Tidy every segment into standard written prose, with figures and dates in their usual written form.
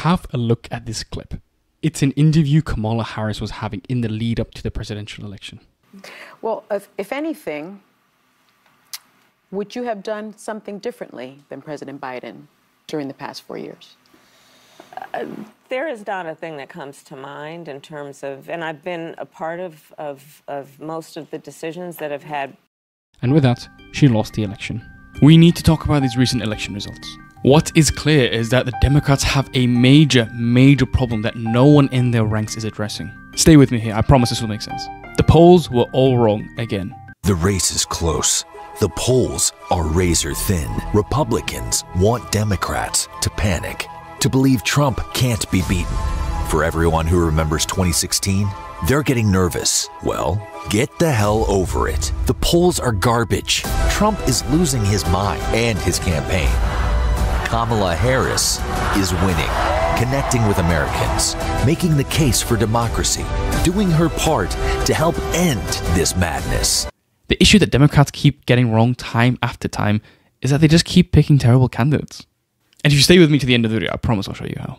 Have a look at this clip. It's an interview Kamala Harris was having in the lead up to the presidential election. Well, if anything, would you have done something differently than President Biden during the past 4 years? There is not a thing that comes to mind in terms of, and I've been a part of most of the decisions that have had. And with that, she lost the election. We need to talk about these recent election results. What is clear is that the Democrats have a major problem that no one in their ranks is addressing. Stay with me here, I promise this will make sense. The polls were all wrong again. The race is close. The polls are razor thin. Republicans want Democrats to panic, to believe Trump can't be beaten. For everyone who remembers 2016, they're getting nervous. Well, get the hell over it. The polls are garbage. Trump is losing his mind and his campaign. Kamala Harris is winning, connecting with Americans, making the case for democracy, doing her part to help end this madness. The issue that Democrats keep getting wrong time after time is that they just keep picking terrible candidates. And if you stay with me to the end of the video, I promise I'll show you how.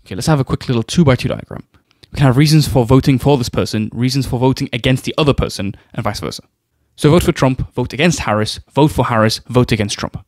Okay, let's have a quick little 2x2 diagram. We can have reasons for voting for this person, reasons for voting against the other person, and vice versa. So vote for Trump, vote against Harris, vote for Harris, vote against Trump.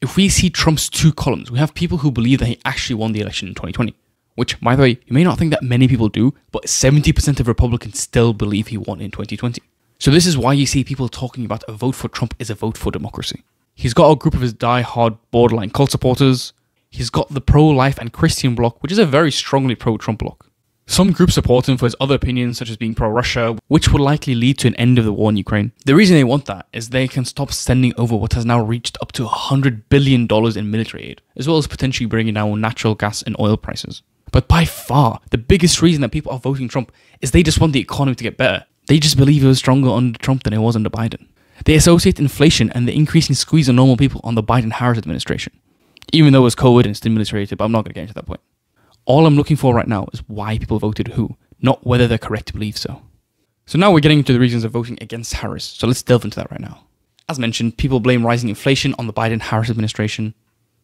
If we see Trump's two columns, we have people who believe that he actually won the election in 2020. Which, by the way, you may not think that many people do, but 70% of Republicans still believe he won in 2020. So this is why you see people talking about a vote for Trump is a vote for democracy. He's got a group of his die-hard borderline cult supporters. He's got the pro-life and Christian bloc, which is a very strongly pro-Trump bloc. Some groups support him for his other opinions, such as being pro-Russia, which will likely lead to an end of the war in Ukraine. The reason they want that is they can stop sending over what has now reached up to $100 billion in military aid, as well as potentially bringing down natural gas and oil prices. But by far, the biggest reason that people are voting Trump is they just want the economy to get better. They just believe it was stronger under Trump than it was under Biden. They associate inflation and the increasing squeeze on normal people on the Biden-Harris administration. Even though it was COVID and stimulus related, but I'm not going to get into that point. All I'm looking for right now is why people voted who, not whether they're correct to believe so. So now we're getting into the reasons of voting against Harris, so let's delve into that right now. As mentioned, people blame rising inflation on the Biden-Harris administration.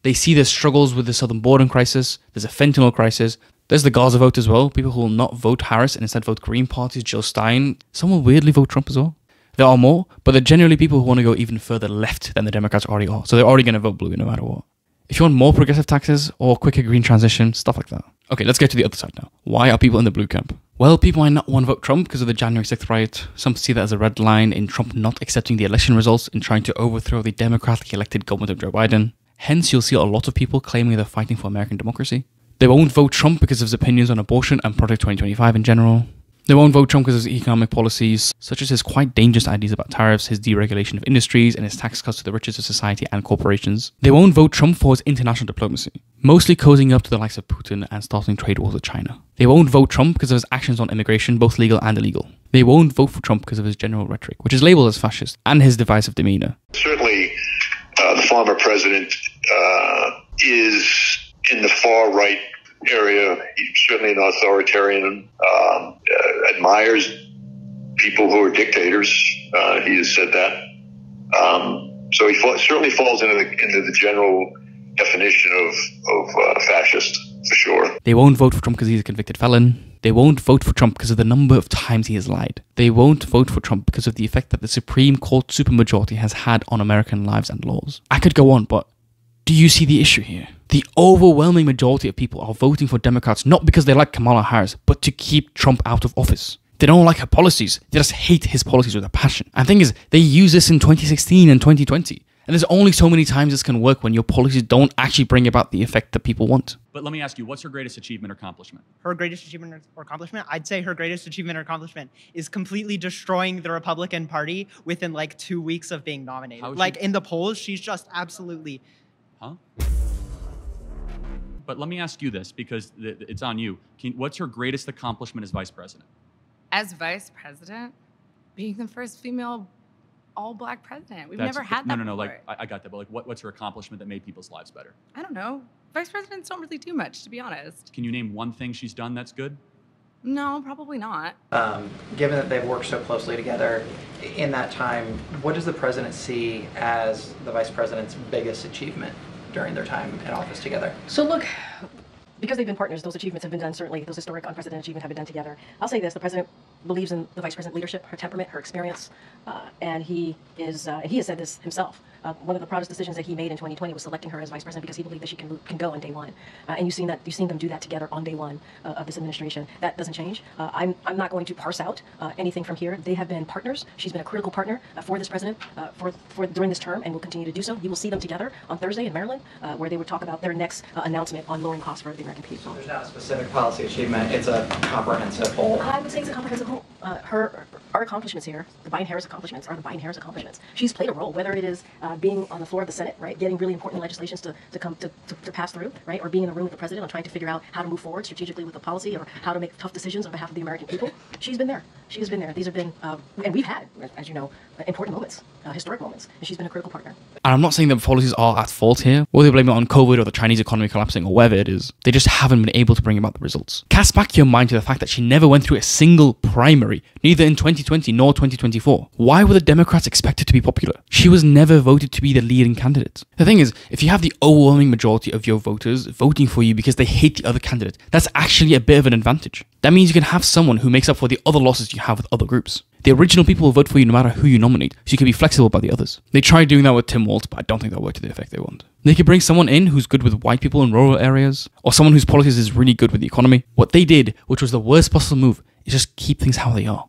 They see there's struggles with the southern border crisis, there's a fentanyl crisis, there's the Gaza vote as well, people who will not vote Harris and instead vote Green Party's Jill Stein. Some will weirdly vote Trump as well. There are more, but they're generally people who want to go even further left than the Democrats already are, so they're already going to vote blue no matter what. If you want more progressive taxes or quicker green transition, stuff like that. Okay, let's get to the other side now. Why are people in the blue camp? Well, people might not want to vote Trump because of the January 6th riot. Some see that as a red line in Trump not accepting the election results and trying to overthrow the democratically elected government of Joe Biden. Hence, you'll see a lot of people claiming they're fighting for American democracy. They won't vote Trump because of his opinions on abortion and Project 2025 in general. They won't vote Trump because of his economic policies, such as his quite dangerous ideas about tariffs, his deregulation of industries, and his tax cuts to the richest of society and corporations. They won't vote Trump for his international diplomacy, mostly cozying up to the likes of Putin and starting trade wars with China. They won't vote Trump because of his actions on immigration, both legal and illegal. They won't vote for Trump because of his general rhetoric, which is labeled as fascist, and his divisive demeanor. Certainly, the former president is in the far right area. He's certainly an authoritarian, admires people who are dictators. He has said that. So he certainly falls into the general definition of fascist, for sure. They won't vote for Trump because he's a convicted felon. They won't vote for Trump because of the number of times he has lied. They won't vote for Trump because of the effect that the Supreme Court supermajority has had on American lives and laws. I could go on, but do you see the issue here? The overwhelming majority of people are voting for Democrats not because they like Kamala Harris, but to keep Trump out of office. They don't like her policies. They just hate his policies with a passion. And the thing is, they used this in 2016 and 2020. And there's only so many times this can work when your policies don't actually bring about the effect that people want. But let me ask you, what's her greatest achievement or accomplishment? Her greatest achievement or accomplishment? I'd say her greatest achievement or accomplishment is completely destroying the Republican Party within like 2 weeks of being nominated. Like in the polls, she's just absolutely... Huh? But let me ask you this, because it's on you. What's her greatest accomplishment as vice president? As vice president? Being the first female all-black president. We've never had that No, before. like, I got that, but like, what's her accomplishment that made people's lives better? I don't know. Vice presidents don't really do much, to be honest. Can you name one thing she's done that's good? No, probably not. Given that they've worked so closely together in that time, what does the president see as the vice president's biggest achievement during their time in office together? So look, because they've been partners, those achievements have been done, certainly, those historic, unprecedented achievements have been done together. I'll say this, the president believes in the vice president leadership, her temperament, her experience, and he has said this himself. One of the proudest decisions that he made in 2020 was selecting her as vice president because he believed that she can go on day one. And you've seen them do that together on day one of this administration. That doesn't change. I'm not going to parse out anything from here. They have been partners. She's been a critical partner for this president for during this term and will continue to do so. You will see them together on Thursday in Maryland, where they would talk about their next announcement on lowering costs for the American people. There's not a specific policy achievement. It's a comprehensive whole. I would say it's a comprehensive whole. Our accomplishments here, the Biden-Harris accomplishments, are the Biden-Harris accomplishments. She's played a role, whether it is being on the floor of the Senate, right, getting really important legislations to pass through, right, or being in the room with the president on trying to figure out how to move forward strategically with the policy or how to make tough decisions on behalf of the American people. She's been there. She has been there. These have been, and we've had, as you know, important moments, historic moments, and she's been a critical partner. And I'm not saying that policies are at fault here, whether they blame it on COVID or the Chinese economy collapsing or whatever it is. They just haven't been able to bring about the results. Cast back your mind to the fact that she never went through a single primary, neither in 2020 nor 2024. Why were the Democrats expected to be popular? She was never voted to be the leading candidate. The thing is, if you have the overwhelming majority of your voters voting for you because they hate the other candidate, that's actually a bit of an advantage. That means you can have someone who makes up for the other losses you have with other groups. The original people will vote for you no matter who you nominate, so you can be flexible about the others. They tried doing that with Tim Walz, but I don't think that worked to the effect they want. They could bring someone in who's good with white people in rural areas, or someone whose policies is really good with the economy. What they did, which was the worst possible move, is just keep things how they are.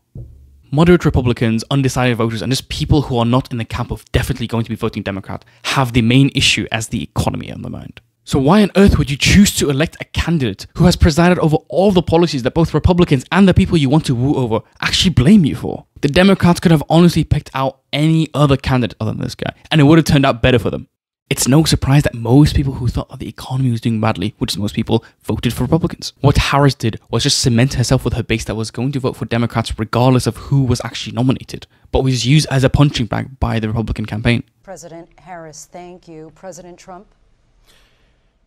Moderate Republicans, undecided voters, and just people who are not in the camp of definitely going to be voting Democrat have the main issue as the economy on their mind. So why on earth would you choose to elect a candidate who has presided over all the policies that both Republicans and the people you want to woo over actually blame you for? The Democrats could have honestly picked out any other candidate other than this guy, and it would have turned out better for them. It's no surprise that most people who thought that the economy was doing badly, which is most people, voted for Republicans. What Harris did was just cement herself with her base that was going to vote for Democrats regardless of who was actually nominated, but was used as a punching bag by the Republican campaign. President Harris, thank you. President Trump?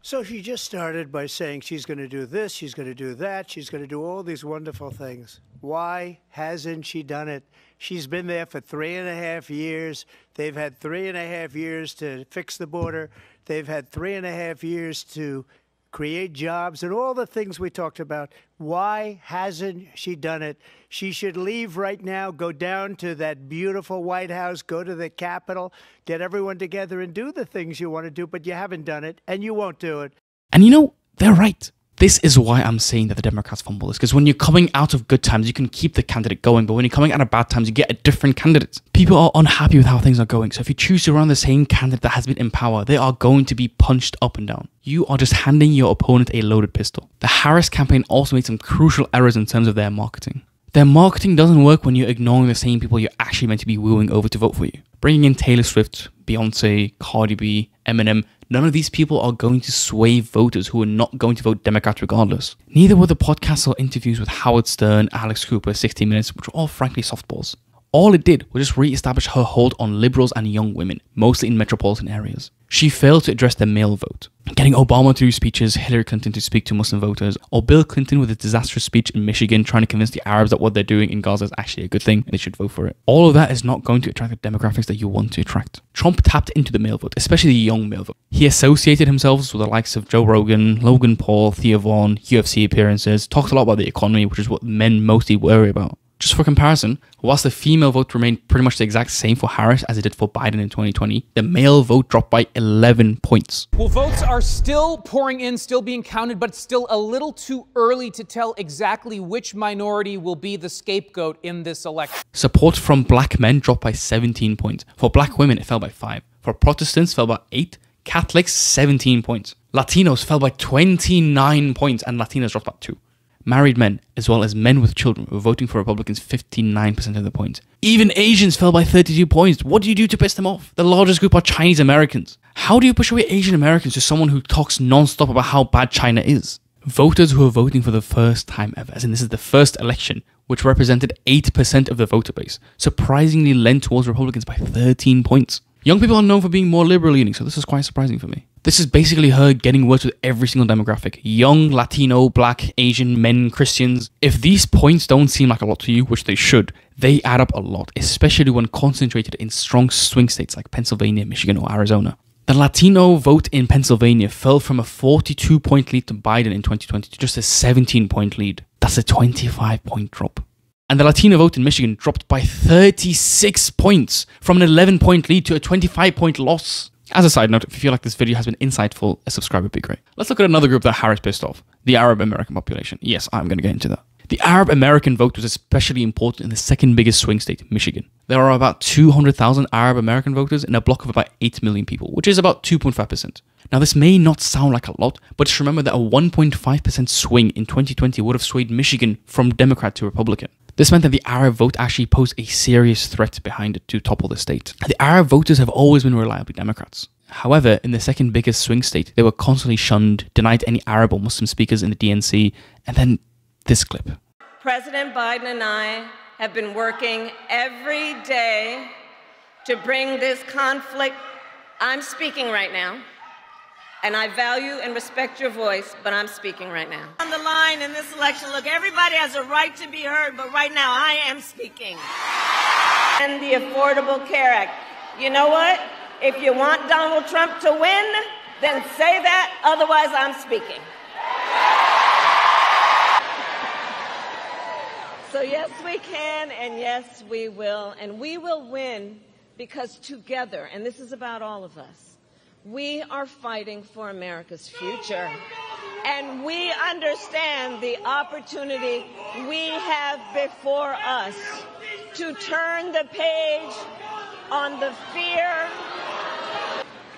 So she just started by saying she's going to do this, she's going to do that, she's going to do all these wonderful things. Why hasn't she done it? She's been there for 3.5 years. They've had 3.5 years to fix the border. They've had 3.5 years to create jobs and all the things we talked about. Why hasn't she done it? She should leave right now, go down to that beautiful White House, go to the Capitol, get everyone together and do the things you want to do, but you haven't done it and you won't do it. And you know, they're right. This is why I'm saying that the Democrats fumble this, because when you're coming out of good times, you can keep the candidate going, but when you're coming out of bad times, you get a different candidate. People are unhappy with how things are going, so if you choose to run the same candidate that has been in power, they are going to be punched up and down. You are just handing your opponent a loaded pistol. The Harris campaign also made some crucial errors in terms of their marketing. Their marketing doesn't work when you're ignoring the same people you're actually meant to be wooing over to vote for you. Bringing in Taylor Swift, Beyonce, Cardi B, Eminem, none of these people are going to sway voters who are not going to vote Democrat regardless. Neither were the podcasts or interviews with Howard Stern, Alex Cooper, 60 Minutes, which were all frankly softballs. All it did was just re-establish her hold on liberals and young women, mostly in metropolitan areas. She failed to address the male vote, getting Obama to do speeches, Hillary Clinton to speak to Muslim voters, or Bill Clinton with a disastrous speech in Michigan trying to convince the Arabs that what they're doing in Gaza is actually a good thing and they should vote for it. All of that is not going to attract the demographics that you want to attract. Trump tapped into the male vote, especially the young male vote. He associated himself with the likes of Joe Rogan, Logan Paul, Theo Vaughn, UFC appearances, talked a lot about the economy, which is what men mostly worry about. Just for comparison, whilst the female vote remained pretty much the exact same for Harris as it did for Biden in 2020, the male vote dropped by 11 points. Well, votes are still pouring in, still being counted, but it's still a little too early to tell exactly which minority will be the scapegoat in this election. Support from black men dropped by 17 points. For black women, it fell by 5. For Protestants, it fell by 8. Catholics, 17 points. Latinos fell by 29 points, and Latinas dropped by 2. Married men, as well as men with children, were voting for Republicans 59% of the points. Even Asians fell by 32 points. What do you do to piss them off? The largest group are Chinese Americans. How do you push away Asian Americans to someone who talks non-stop about how bad China is? Voters who are voting for the first time ever, as in this is the first election, which represented 8% of the voter base, surprisingly lent towards Republicans by 13 points. Young people are known for being more liberal-leaning, so this is quite surprising for me. This is basically her getting worse with every single demographic. Young, Latino, Black, Asian, men, Christians. If these points don't seem like a lot to you, which they should, they add up a lot, especially when concentrated in strong swing states like Pennsylvania, Michigan, or Arizona. The Latino vote in Pennsylvania fell from a 42-point lead to Biden in 2020 to just a 17-point lead. That's a 25-point drop. And the Latino vote in Michigan dropped by 36 points from an 11-point lead to a 25-point loss. As a side note, if you feel like this video has been insightful, a subscribe would be great. Let's look at another group that Harris pissed off. The Arab American population. Yes, I'm going to get into that. The Arab American vote was especially important in the second biggest swing state, Michigan. There are about 200,000 Arab American voters in a block of about 8 million people, which is about 2.5%. Now, this may not sound like a lot, but just remember that a 1.5% swing in 2020 would have swayed Michigan from Democrat to Republican. This meant that the Arab vote actually posed a serious threat behind it to topple the state. The Arab voters have always been reliably Democrats. However, in the second biggest swing state, they were constantly shunned, denied any Arab or Muslim speakers in the DNC, and then this clip. President Biden and I have been working every day to bring this conflict. I'm speaking right now, and I value and respect your voice, but I'm speaking right now. On the line in this election, look, everybody has a right to be heard, but right now I am speaking. And the Affordable Care Act. You know what? If you want Donald Trump to win, then say that, otherwise I'm speaking. So yes, we can, and yes, we will. And we will win because together, and this is about all of us, we are fighting for America's future. And we understand the opportunity we have before us to turn the page on the fear.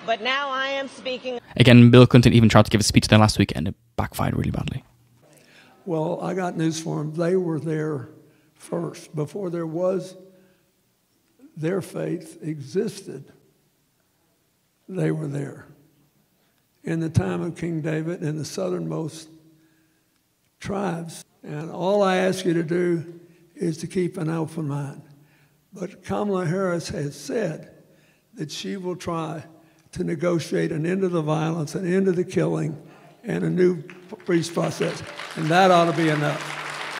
But now I am speaking. Again, Bill Clinton even tried to give a speech there last week and it backfired really badly. Well, I got news for them. They were there first. Before there was, their faith existed. They were there. In the time of King David in the southernmost tribes. And all I ask you to do is to keep an open mind. But Kamala Harris has said that she will try to negotiate an end to the violence, an end to the killing, and a new peace process. And that ought to be enough.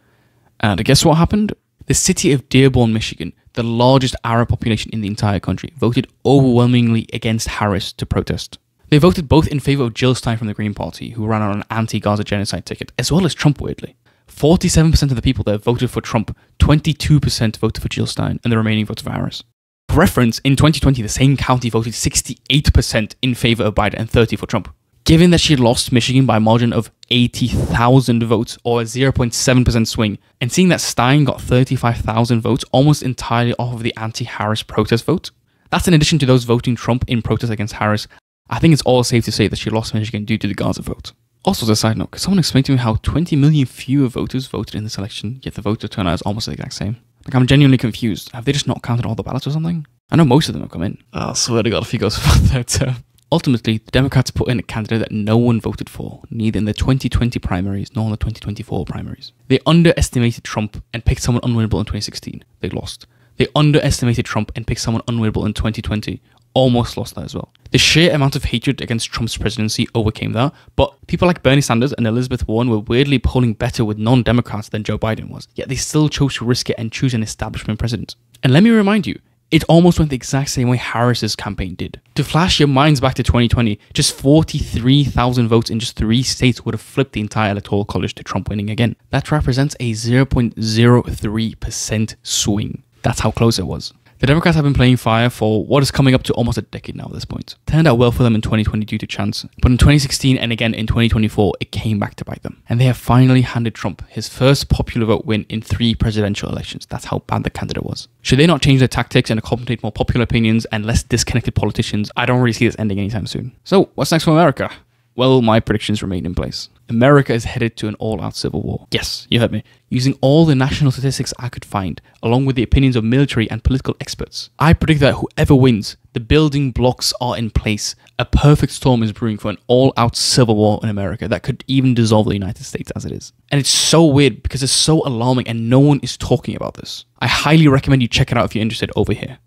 And guess what happened? The city of Dearborn, Michigan, the largest Arab population in the entire country, voted overwhelmingly against Harris to protest. They voted both in favor of Jill Stein from the Green Party, who ran on an anti-Gaza genocide ticket, as well as Trump, weirdly. 47% of the people there voted for Trump, 22% voted for Jill Stein, and the remaining voted for Harris. For reference, in 2020, the same county voted 68% in favor of Biden and 30% for Trump. Given that she lost Michigan by a margin of 80,000 votes, or a 0.7% swing, and seeing that Stein got 35,000 votes almost entirely off of the anti-Harris protest vote, that's in addition to those voting Trump in protest against Harris. I think it's all safe to say that she lost Michigan due to the Gaza vote. Also, as a side note, could someone explain to me how 20 million fewer voters voted in this election, yet the voter turnout is almost the exact same? Like, I'm genuinely confused. Have they just not counted all the ballots or something? I know most of them have come in. I swear to God if he goes for a third term. Ultimately, the Democrats put in a candidate that no one voted for, neither in the 2020 primaries nor in the 2024 primaries. They underestimated Trump and picked someone unwinnable in 2016. They lost. They underestimated Trump and picked someone unwinnable in 2020. Almost lost that as well. The sheer amount of hatred against Trump's presidency overcame that, but people like Bernie Sanders and Elizabeth Warren were weirdly polling better with non-Democrats than Joe Biden was, yet they still chose to risk it and choose an establishment president. And let me remind you, it almost went the exact same way Harris's campaign did. To flash your minds back to 2020, just 43,000 votes in just 3 states would have flipped the entire Electoral College to Trump winning again. That represents a 0.03% swing. That's how close it was. The Democrats have been playing fire for what is coming up to almost a decade now at this point. Turned out well for them in 2020 due to chance, but in 2016 and again in 2024, it came back to bite them. And they have finally handed Trump his first popular vote win in 3 presidential elections. That's how bad the candidate was. Should they not change their tactics and accommodate more popular opinions and less disconnected politicians, I don't really see this ending anytime soon. So, what's next for America? Well, my predictions remain in place. America is headed to an all-out civil war. Yes, you heard me. Using all the national statistics I could find, along with the opinions of military and political experts, I predict that whoever wins, the building blocks are in place. A perfect storm is brewing for an all-out civil war in America that could even dissolve the United States as it is. And it's so weird because it's so alarming and no one is talking about this. I highly recommend you check it out if you're interested over here.